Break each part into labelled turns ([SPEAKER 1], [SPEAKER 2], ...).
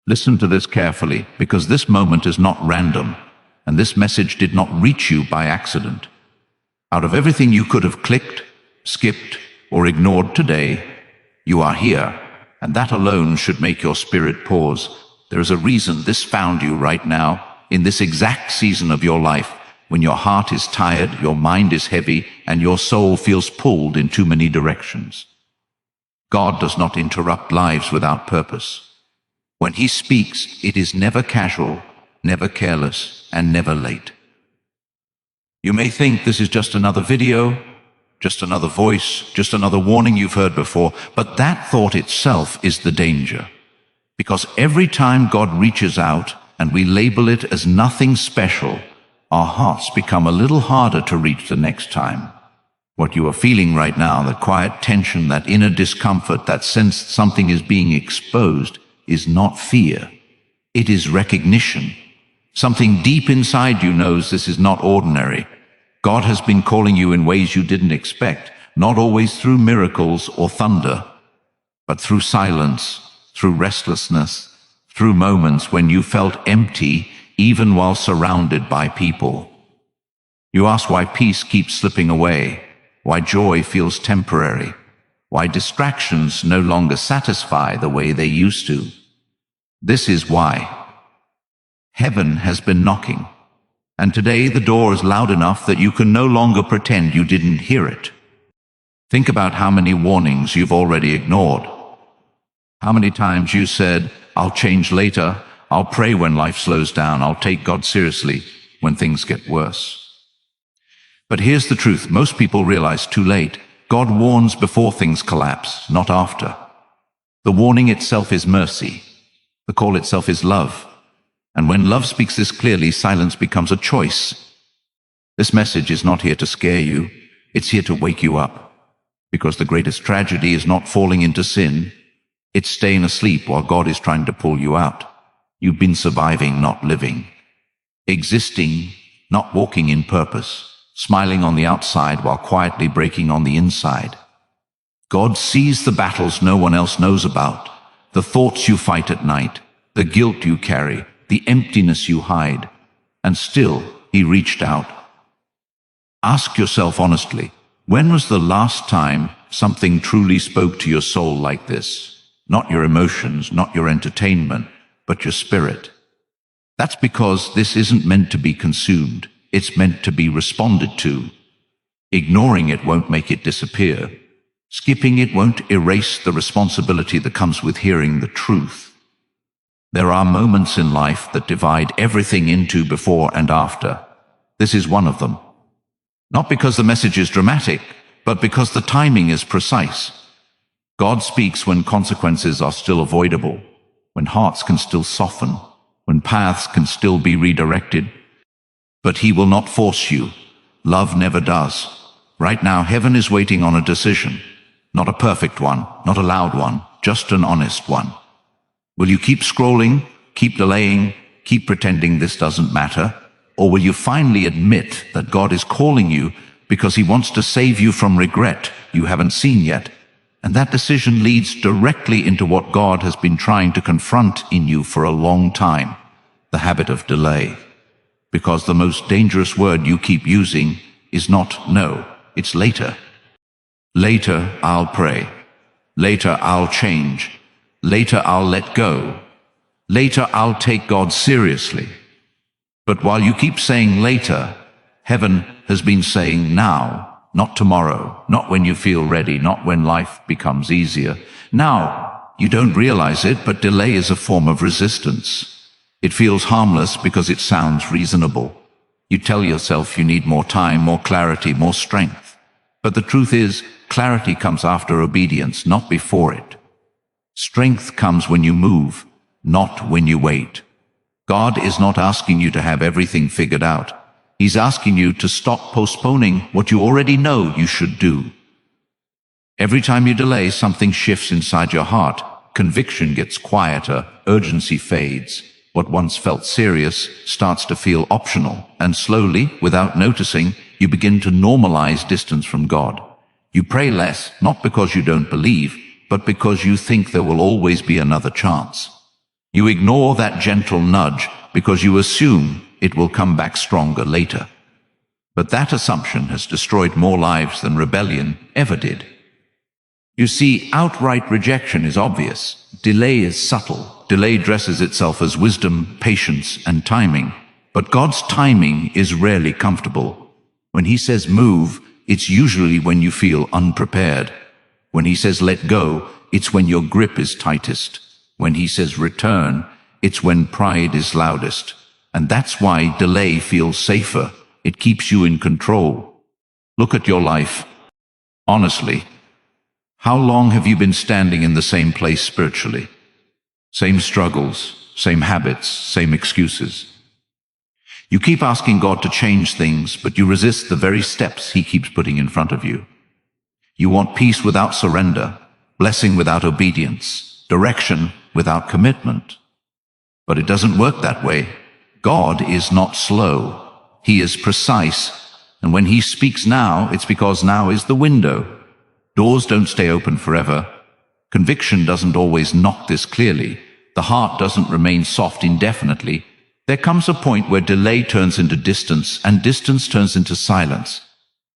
[SPEAKER 1] Listen to this carefully, because this moment is not random, and this message did not reach you by accident. Out of everything you could have clicked, skipped, or ignored today, you are here, and that alone should make your spirit pause. There is a reason this found you right now, in this exact season of your life, when your heart is tired, your mind is heavy, and your soul feels pulled in too many directions. God does not interrupt lives without purpose. When He speaks, it is never casual, never careless, and never late. You may think this is just another video, just another voice, just another warning you've heard before, but that thought itself is the danger. Because every time God reaches out and we label it as nothing special, our hearts become a little harder to reach the next time. What you are feeling right now, that quiet tension, that inner discomfort, that sense something is being exposed, is not fear. It is recognition. Something deep inside you knows this is not ordinary. God has been calling you in ways you didn't expect, not always through miracles or thunder, but through silence, through restlessness, through moments when you felt empty, even while surrounded by people. You ask why peace keeps slipping away, why joy feels temporary, why distractions no longer satisfy the way they used to. This is why. Heaven has been knocking, and today the door is loud enough that you can no longer pretend you didn't hear it. Think about how many warnings you've already ignored. How many times you said, "I'll change later, I'll pray when life slows down, I'll take God seriously when things get worse." But here's the truth, most people realize too late. God warns before things collapse, not after. The warning itself is mercy. The call itself is love. And when love speaks this clearly, silence becomes a choice. This message is not here to scare you, it's here to wake you up. Because the greatest tragedy is not falling into sin, it's staying asleep while God is trying to pull you out. You've been surviving, not living. Existing, not walking in purpose. Smiling on the outside while quietly breaking on the inside. God sees the battles no one else knows about, the thoughts you fight at night, the guilt you carry, the emptiness you hide, and still He reached out. Ask yourself honestly, when was the last time something truly spoke to your soul like this? Not your emotions, not your entertainment, but your spirit. That's because this isn't meant to be consumed. It's meant to be responded to. Ignoring it won't make it disappear. Skipping it won't erase the responsibility that comes with hearing the truth. There are moments in life that divide everything into before and after. This is one of them. Not because the message is dramatic, but because the timing is precise. God speaks when consequences are still avoidable, when hearts can still soften, when paths can still be redirected. But He will not force you. Love never does. Right now, heaven is waiting on a decision. Not a perfect one, not a loud one, just an honest one. Will you keep scrolling, keep delaying, keep pretending this doesn't matter? Or will you finally admit that God is calling you because He wants to save you from regret you haven't seen yet? And that decision leads directly into what God has been trying to confront in you for a long time, the habit of delay. Because the most dangerous word you keep using is not no, it's later. Later, I'll pray. Later, I'll change. Later, I'll let go. Later, I'll take God seriously. But while you keep saying later, heaven has been saying now, not tomorrow, not when you feel ready, not when life becomes easier. Now, you don't realize it, but delay is a form of resistance. It feels harmless because it sounds reasonable. You tell yourself you need more time, more clarity, more strength. But the truth is, clarity comes after obedience, not before it. Strength comes when you move, not when you wait. God is not asking you to have everything figured out. He's asking you to stop postponing what you already know you should do. Every time you delay, something shifts inside your heart. Conviction gets quieter, urgency fades. What once felt serious starts to feel optional, and slowly, without noticing, you begin to normalize distance from God. You pray less, not because you don't believe, but because you think there will always be another chance. You ignore that gentle nudge because you assume it will come back stronger later. But that assumption has destroyed more lives than rebellion ever did. You see, outright rejection is obvious. Delay is subtle. Delay dresses itself as wisdom, patience, and timing. But God's timing is rarely comfortable. When He says move, it's usually when you feel unprepared. When He says let go, it's when your grip is tightest. When He says return, it's when pride is loudest. And that's why delay feels safer. It keeps you in control. Look at your life. Honestly, how long have you been standing in the same place spiritually? Same struggles, same habits, same excuses. You keep asking God to change things, but you resist the very steps He keeps putting in front of you. You want peace without surrender, blessing without obedience, direction without commitment. But it doesn't work that way. God is not slow. He is precise. And when He speaks now, it's because now is the window. Doors don't stay open forever. Conviction doesn't always knock this clearly. The heart doesn't remain soft indefinitely. There comes a point where delay turns into distance and distance turns into silence.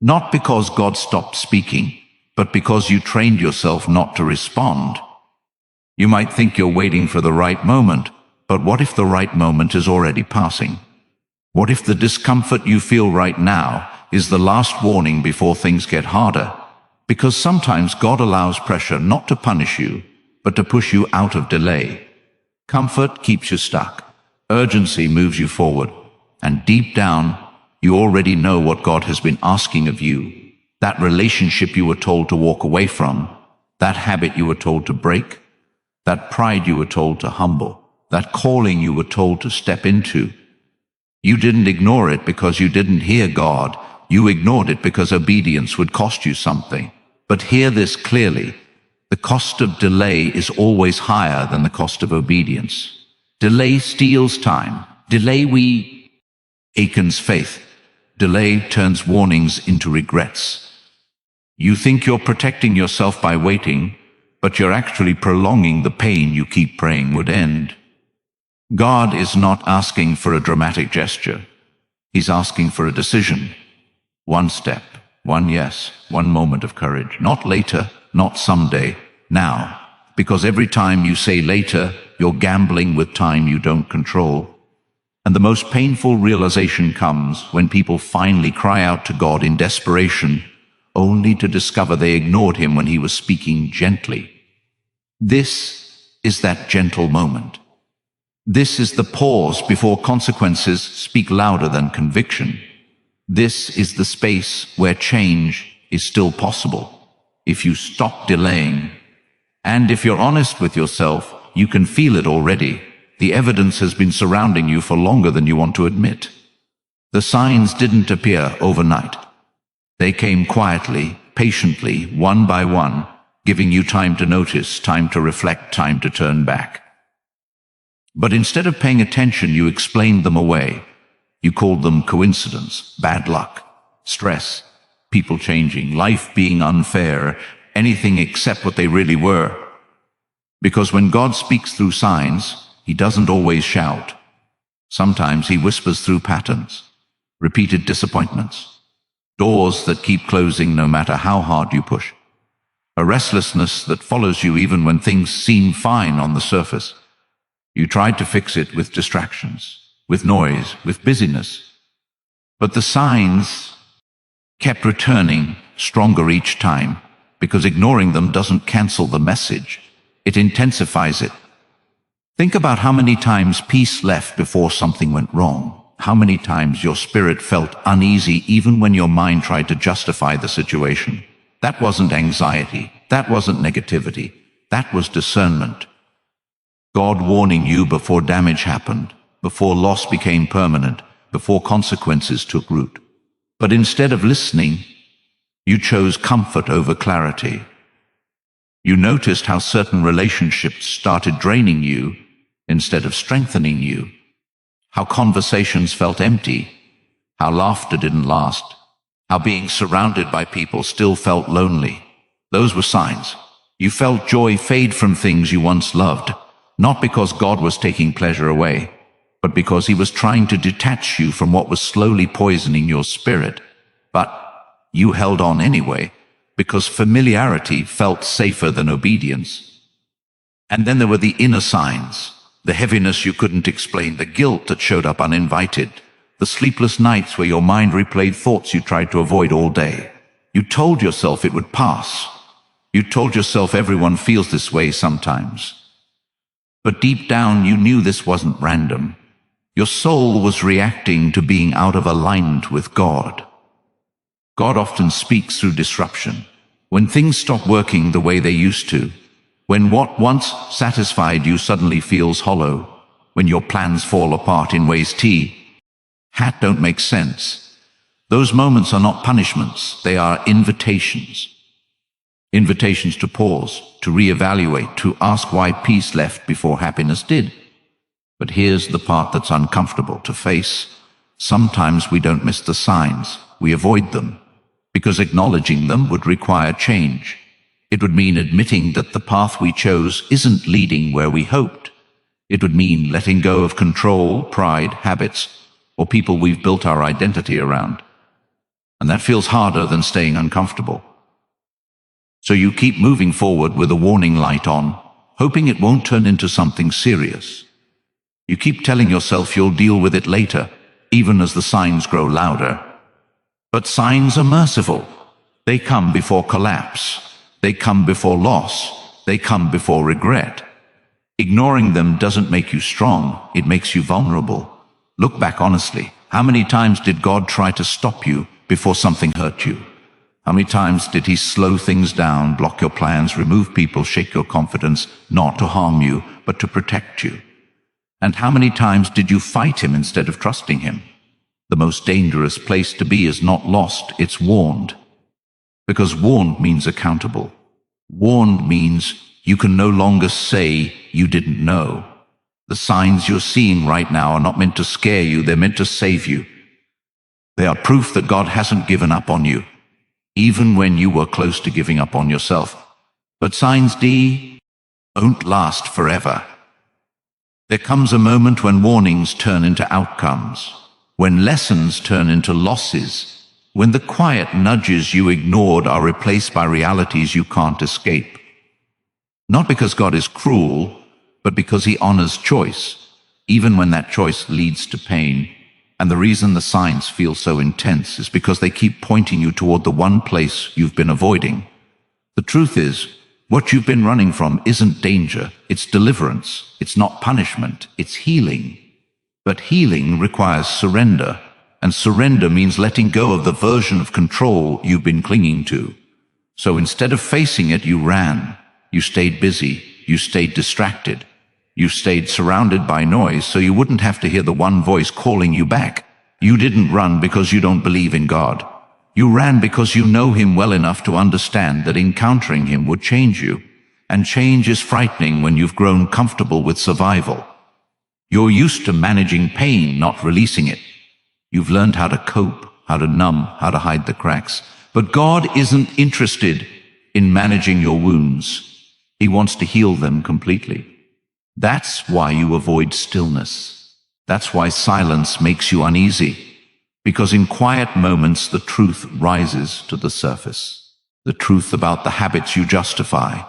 [SPEAKER 1] Not because God stopped speaking, but because you trained yourself not to respond. You might think you're waiting for the right moment, but what if the right moment is already passing? What if the discomfort you feel right now is the last warning before things get harder? Because sometimes God allows pressure not to punish you, but to push you out of delay. Comfort keeps you stuck. Urgency moves you forward. And deep down, you already know what God has been asking of you. That relationship you were told to walk away from, that habit you were told to break, that pride you were told to humble, that calling you were told to step into. You didn't ignore it because you didn't hear God. You ignored it because obedience would cost you something. But hear this clearly. The cost of delay is always higher than the cost of obedience. Delay steals time. Delay weakens faith. Delay turns warnings into regrets. You think you're protecting yourself by waiting, but you're actually prolonging the pain you keep praying would end. God is not asking for a dramatic gesture. He's asking for a decision. One step, one yes, one moment of courage. Not later, not someday, now. Because every time you say later, you're gambling with time you don't control. And the most painful realization comes when people finally cry out to God in desperation, only to discover they ignored Him when He was speaking gently. This is that gentle moment. This is the pause before consequences speak louder than conviction. This is the space where change is still possible, if you stop delaying. And if you're honest with yourself, you can feel it already. The evidence has been surrounding you for longer than you want to admit. The signs didn't appear overnight. They came quietly, patiently, one by one, giving you time to notice, time to reflect, time to turn back. But instead of paying attention, you explained them away. You called them coincidence, bad luck, stress, people changing, life being unfair, anything except what they really were. Because when God speaks through signs, He doesn't always shout. Sometimes He whispers through patterns, repeated disappointments, doors that keep closing no matter how hard you push, a restlessness that follows you even when things seem fine on the surface. You tried to fix it with distractions, with noise, with busyness. But the signs kept returning, stronger each time, because ignoring them doesn't cancel the message. It intensifies it. Think about how many times peace left before something went wrong. How many times your spirit felt uneasy even when your mind tried to justify the situation. That wasn't anxiety. That wasn't negativity. That was discernment. God warning you before damage happened, before loss became permanent, before consequences took root. But instead of listening, you chose comfort over clarity. You noticed how certain relationships started draining you instead of strengthening you, how conversations felt empty, how laughter didn't last, how being surrounded by people still felt lonely. Those were signs. You felt joy fade from things you once loved. not because God was taking pleasure away, but because he was trying to detach you from what was slowly poisoning your spirit. But you held on anyway, because familiarity felt safer than obedience. And then there were the inner signs, the heaviness you couldn't explain, the guilt that showed up uninvited, the sleepless nights where your mind replayed thoughts you tried to avoid all day. You told yourself it would pass. You told yourself everyone feels this way sometimes. But deep down you knew this wasn't random. Your soul was reacting to being out of alignment with God. God often speaks through disruption. When things stop working the way they used to, when what once satisfied you suddenly feels hollow, when your plans fall apart in ways don't make sense. Those moments are not punishments, they are invitations. Invitations to pause, to reevaluate, to ask why peace left before happiness did. But here's the part that's uncomfortable to face. Sometimes we don't miss the signs, we avoid them, because acknowledging them would require change. It would mean admitting that the path we chose isn't leading where we hoped. It would mean letting go of control, pride, habits, or people we've built our identity around. And that feels harder than staying uncomfortable. So you keep moving forward with a warning light on, hoping it won't turn into something serious. You keep telling yourself you'll deal with it later, even as the signs grow louder. But signs are merciful. They come before collapse. They come before loss. They come before regret. Ignoring them doesn't make you strong, it makes you vulnerable. Look back honestly. How many times did God try to stop you before something hurt you? How many times did he slow things down, block your plans, remove people, shake your confidence, not to harm you, but to protect you? And how many times did you fight him instead of trusting him? The most dangerous place to be is not lost, it's warned. Because warned means accountable. Warned means you can no longer say you didn't know. The signs you're seeing right now are not meant to scare you, they're meant to save you. They are proof that God hasn't given up on you, even when you were close to giving up on yourself. But signs won't last forever. There comes a moment when warnings turn into outcomes, when lessons turn into losses, when the quiet nudges you ignored are replaced by realities you can't escape. Not because God is cruel, but because he honors choice, even when that choice leads to pain. And the reason the signs feel so intense is because they keep pointing you toward the one place you've been avoiding. The truth is, what you've been running from isn't danger, it's deliverance. It's not punishment, it's healing. But healing requires surrender, and surrender means letting go of the version of control you've been clinging to. So instead of facing it, you ran. You stayed busy. You stayed distracted. You stayed surrounded by noise so you wouldn't have to hear the one voice calling you back. You didn't run because you don't believe in God. You ran because you know him well enough to understand that encountering him would change you. And change is frightening when you've grown comfortable with survival. You're used to managing pain, not releasing it. You've learned how to cope, how to numb, how to hide the cracks. But God isn't interested in managing your wounds. He wants to heal them completely. That's why you avoid stillness. That's why silence makes you uneasy. Because in quiet moments, the truth rises to the surface. The truth about the habits you justify.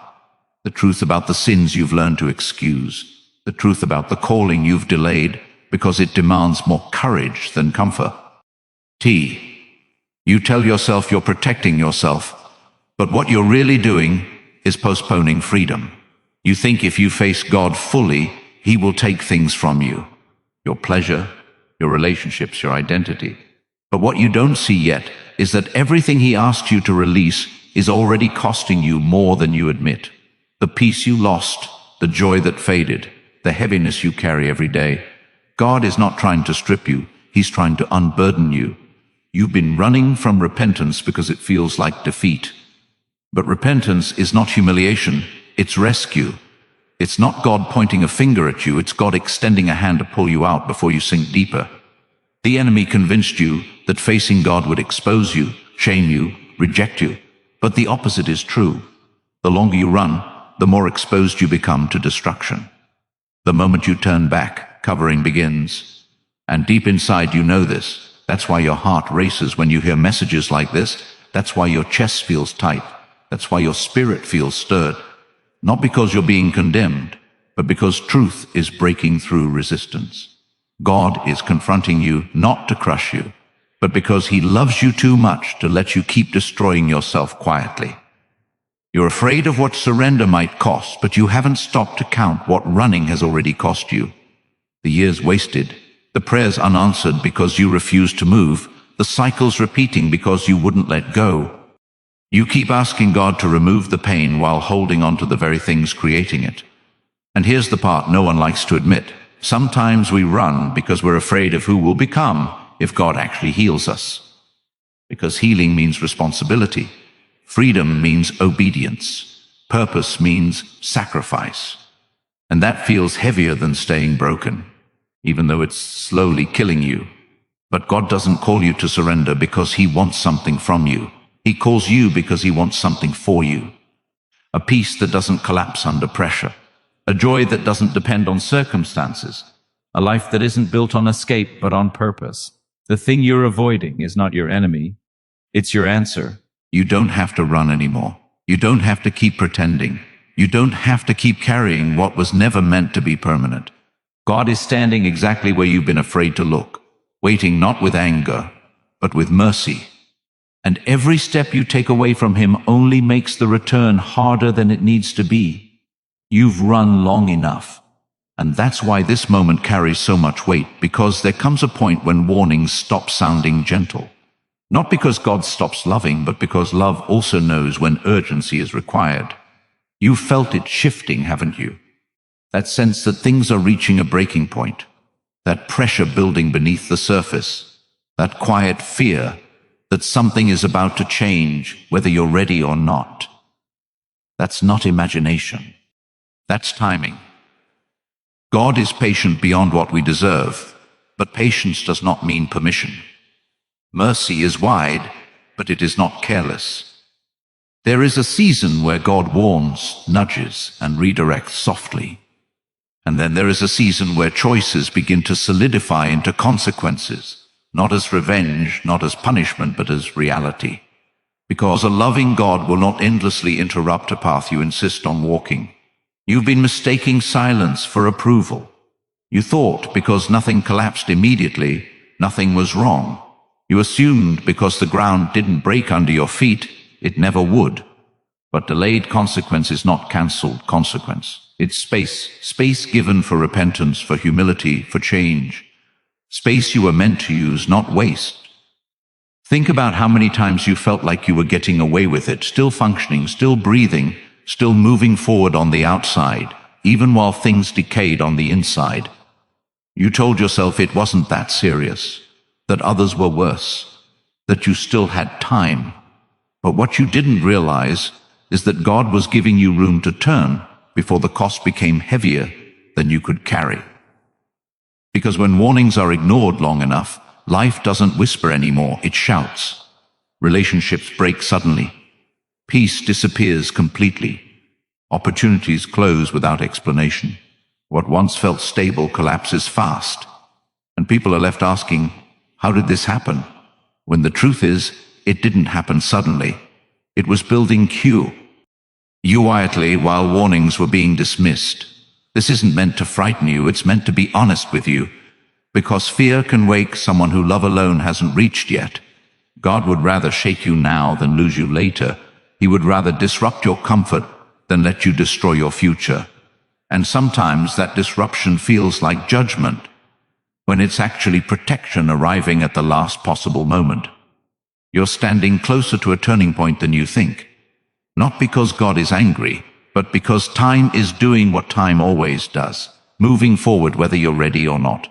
[SPEAKER 1] The truth about the sins you've learned to excuse. The truth about the calling you've delayed because it demands more courage than comfort. You tell yourself you're protecting yourself, but what you're really doing is postponing freedom. You think if you face God fully, he will take things from you. Your pleasure, your relationships, your identity. But what you don't see yet is that everything he asked you to release is already costing you more than you admit. The peace you lost, the joy that faded, the heaviness you carry every day. God is not trying to strip you, he's trying to unburden you. You've been running from repentance because it feels like defeat. But repentance is not humiliation, it's rescue. It's not God pointing a finger at you, it's God extending a hand to pull you out before you sink deeper. The enemy convinced you that facing God would expose you, shame you, reject you. But the opposite is true. The longer you run, the more exposed you become to destruction. The moment you turn back, covering begins. And deep inside you know this. That's why your heart races when you hear messages like this. That's why your chest feels tight. That's why your spirit feels stirred. Not because you're being condemned, but because truth is breaking through resistance. God is confronting you not to crush you, but because he loves you too much to let you keep destroying yourself quietly. You're afraid of what surrender might cost, but you haven't stopped to count what running has already cost you. The years wasted, the prayers unanswered because you refused to move, the cycles repeating because you wouldn't let go. You keep asking God to remove the pain while holding on to the very things creating it. And here's the part no one likes to admit. Sometimes we run because we're afraid of who we'll become if God actually heals us. Because healing means responsibility. Freedom means obedience. Purpose means sacrifice. And that feels heavier than staying broken, even though it's slowly killing you. But God doesn't call you to surrender because he wants something from you. He calls you because he wants something for you. A peace that doesn't collapse under pressure. A joy that doesn't depend on circumstances.
[SPEAKER 2] A life that isn't built on escape but on purpose. The thing you're avoiding is not your enemy. It's your answer.
[SPEAKER 1] You don't have to run anymore. You don't have to keep pretending. You don't have to keep carrying what was never meant to be permanent. God is standing exactly where you've been afraid to look, waiting not with anger, but with mercy. And every step you take away from him only makes the return harder than it needs to be. You've run long enough. And that's why this moment carries so much weight, because there comes a point when warnings stop sounding gentle. Not because God stops loving, but because love also knows when urgency is required. You've felt it shifting, haven't you? That sense that things are reaching a breaking point. That pressure building beneath the surface. That quiet fear that something is about to change, whether you're ready or not. That's not imagination. That's timing. God is patient beyond what we deserve, but patience does not mean permission. Mercy is wide, but it is not careless. There is a season where God warns, nudges, and redirects softly. And then there is a season where choices begin to solidify into consequences, not as revenge, not as punishment, but as reality. Because a loving God will not endlessly interrupt a path you insist on walking. You've been mistaking silence for approval. You thought because nothing collapsed immediately, nothing was wrong. You assumed because the ground didn't break under your feet, it never would. But delayed consequence is not cancelled consequence. It's space given for repentance, for humility, for change. Space you were meant to use, not waste. Think about how many times you felt like you were getting away with it, still functioning, still breathing, still moving forward on the outside, even while things decayed on the inside. You told yourself it wasn't that serious, that others were worse, that you still had time. But what you didn't realize is that God was giving you room to turn before the cost became heavier than you could carry. Because when warnings are ignored long enough, life doesn't whisper anymore, it shouts. Relationships break suddenly. Peace disappears completely. Opportunities close without explanation. What once felt stable collapses fast. And people are left asking, how did this happen? When the truth is, it didn't happen suddenly. It was building quietly while warnings were being dismissed. This isn't meant to frighten you, it's meant to be honest with you. Because fear can wake someone who love alone hasn't reached yet. God would rather shake you now than lose you later. He would rather disrupt your comfort than let you destroy your future. And sometimes that disruption feels like judgment, when it's actually protection arriving at the last possible moment. You're standing closer to a turning point than you think. Not because God is angry, but because time is doing what time always does, moving forward whether you're ready or not.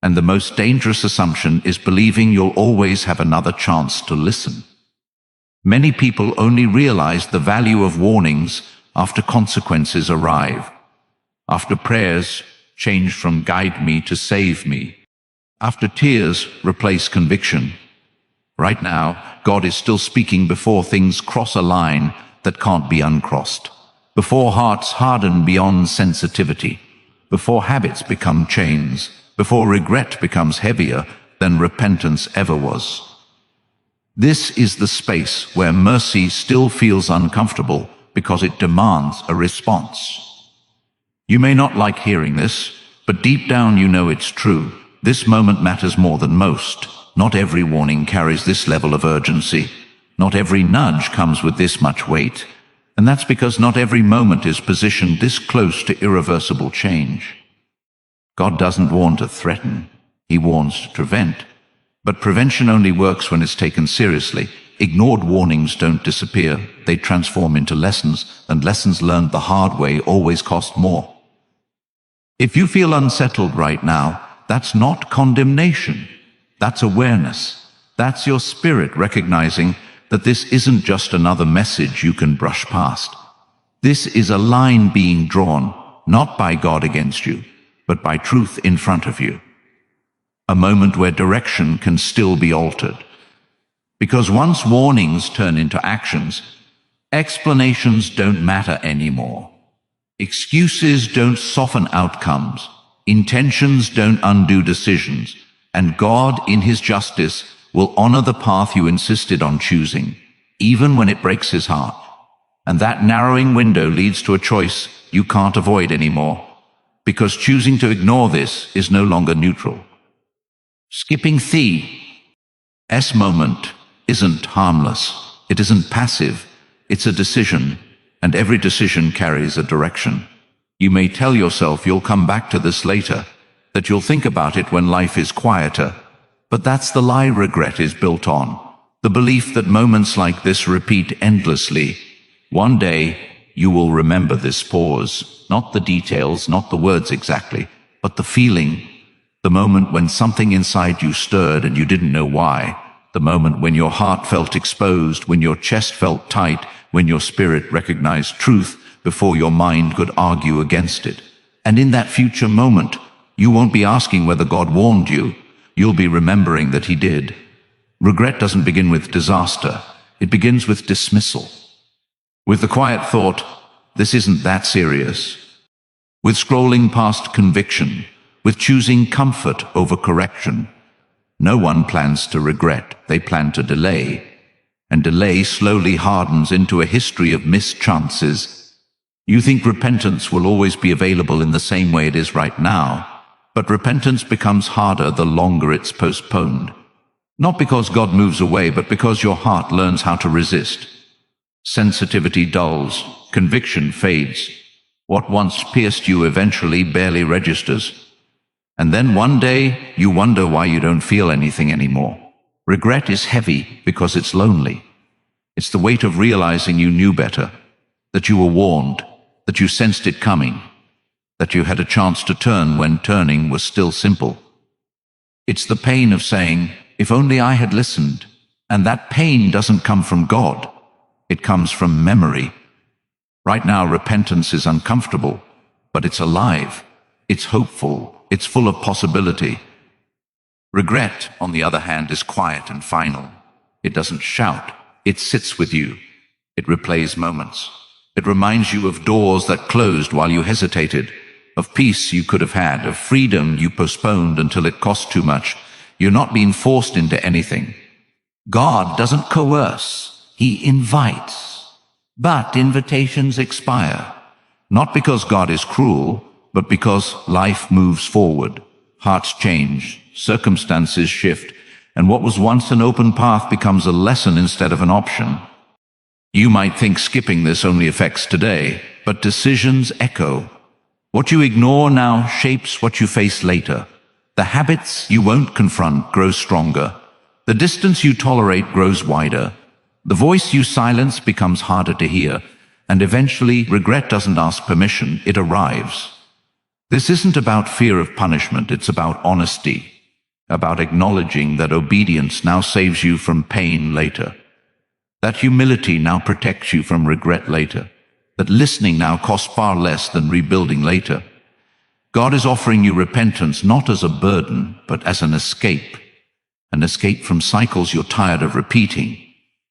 [SPEAKER 1] And the most dangerous assumption is believing you'll always have another chance to listen. Many people only realize the value of warnings after consequences arrive. After prayers change from guide me to save me. After tears replace conviction. Right now, God is still speaking before things cross a line that can't be uncrossed. Before hearts harden beyond sensitivity. before habits become chains, before regret becomes heavier than repentance ever was. This is the space where mercy still feels uncomfortable because it demands a response. You may not like hearing this, but deep down you know it's true. This moment matters more than most. Not every warning carries this level of urgency. Not every nudge comes with this much weight. And that's because not every moment is positioned this close to irreversible change. God doesn't warn to threaten. He warns to prevent. But prevention only works when it's taken seriously. Ignored warnings don't disappear. They transform into lessons, and lessons learned the hard way always cost more. If you feel unsettled right now, that's not condemnation. That's awareness. That's your spirit recognizing that this isn't just another message you can brush past. This is a line being drawn, not by God against you, but by truth in front of you. A moment where direction can still be altered. Because once warnings turn into actions, explanations don't matter anymore. Excuses don't soften outcomes. Intentions don't undo decisions. And God, in His justice, will honor the path you insisted on choosing, even when it breaks His heart. And that narrowing window leads to a choice you can't avoid anymore, because choosing to ignore this is no longer neutral. Skipping the S moment isn't harmless. It isn't passive. It's a decision, and every decision carries a direction. You may tell yourself you'll come back to this later, that you'll think about it when life is quieter, but that's the lie regret is built on. The belief that moments like this repeat endlessly. One day, you will remember this pause. Not the details, not the words exactly, but the feeling. The moment when something inside you stirred and you didn't know why. The moment when your heart felt exposed, when your chest felt tight, when your spirit recognized truth before your mind could argue against it. And in that future moment, you won't be asking whether God warned you. You'll be remembering that He did. Regret doesn't begin with disaster. It begins with dismissal. With the quiet thought, this isn't that serious. With scrolling past conviction. With choosing comfort over correction. No one plans to regret. They plan to delay. And delay slowly hardens into a history of missed chances. You think repentance will always be available in the same way it is right now. But repentance becomes harder the longer it's postponed. Not because God moves away, but because your heart learns how to resist. Sensitivity dulls, conviction fades. What once pierced you eventually barely registers. And then one day, you wonder why you don't feel anything anymore. Regret is heavy because it's lonely. It's the weight of realizing you knew better, that you were warned, that you sensed it coming, that you had a chance to turn when turning was still simple. It's the pain of saying, if only I had listened. And that pain doesn't come from God. It comes from memory. Right now, repentance is uncomfortable, but it's alive. It's hopeful. It's full of possibility. Regret, on the other hand, is quiet and final. It doesn't shout. It sits with you. It replays moments. It reminds you of doors that closed while you hesitated, of peace you could have had, of freedom you postponed until it cost too much. You're not being forced into anything. God doesn't coerce. He invites. But invitations expire. Not because God is cruel, but because life moves forward. Hearts change, circumstances shift, and what was once an open path becomes a lesson instead of an option. You might think skipping this only affects today, but decisions echo. What you ignore now shapes what you face later. The habits you won't confront grow stronger. The distance you tolerate grows wider. The voice you silence becomes harder to hear, and eventually regret doesn't ask permission, it arrives. This isn't about fear of punishment, it's about honesty, about acknowledging that obedience now saves you from pain later, that humility now protects you from regret later, that listening now costs far less than rebuilding later. God is offering you repentance not as a burden, but as an escape from cycles you're tired of repeating,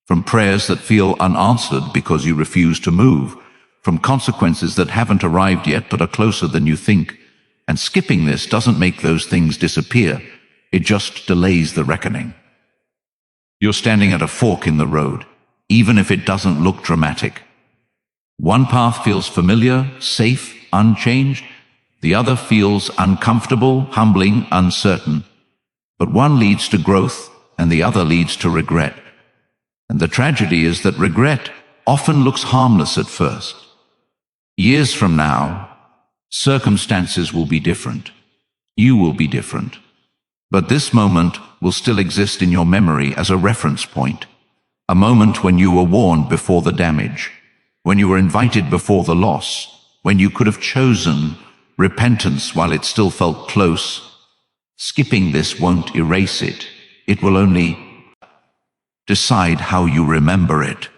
[SPEAKER 1] from prayers that feel unanswered because you refuse to move, from consequences that haven't arrived yet but are closer than you think, And skipping this doesn't make those things disappear. It just delays the reckoning. You're standing at a fork in the road, even if it doesn't look dramatic. One path feels familiar, safe, unchanged. The other feels uncomfortable, humbling, uncertain. But one leads to growth, and the other leads to regret. And the tragedy is that regret often looks harmless at first. Years from now, circumstances will be different. You will be different. But this moment will still exist in your memory as a reference point. A moment when you were warned before the damage, when you were invited before the loss, when you could have chosen repentance while it still felt close. Skipping this won't erase it. It will only decide how you remember it.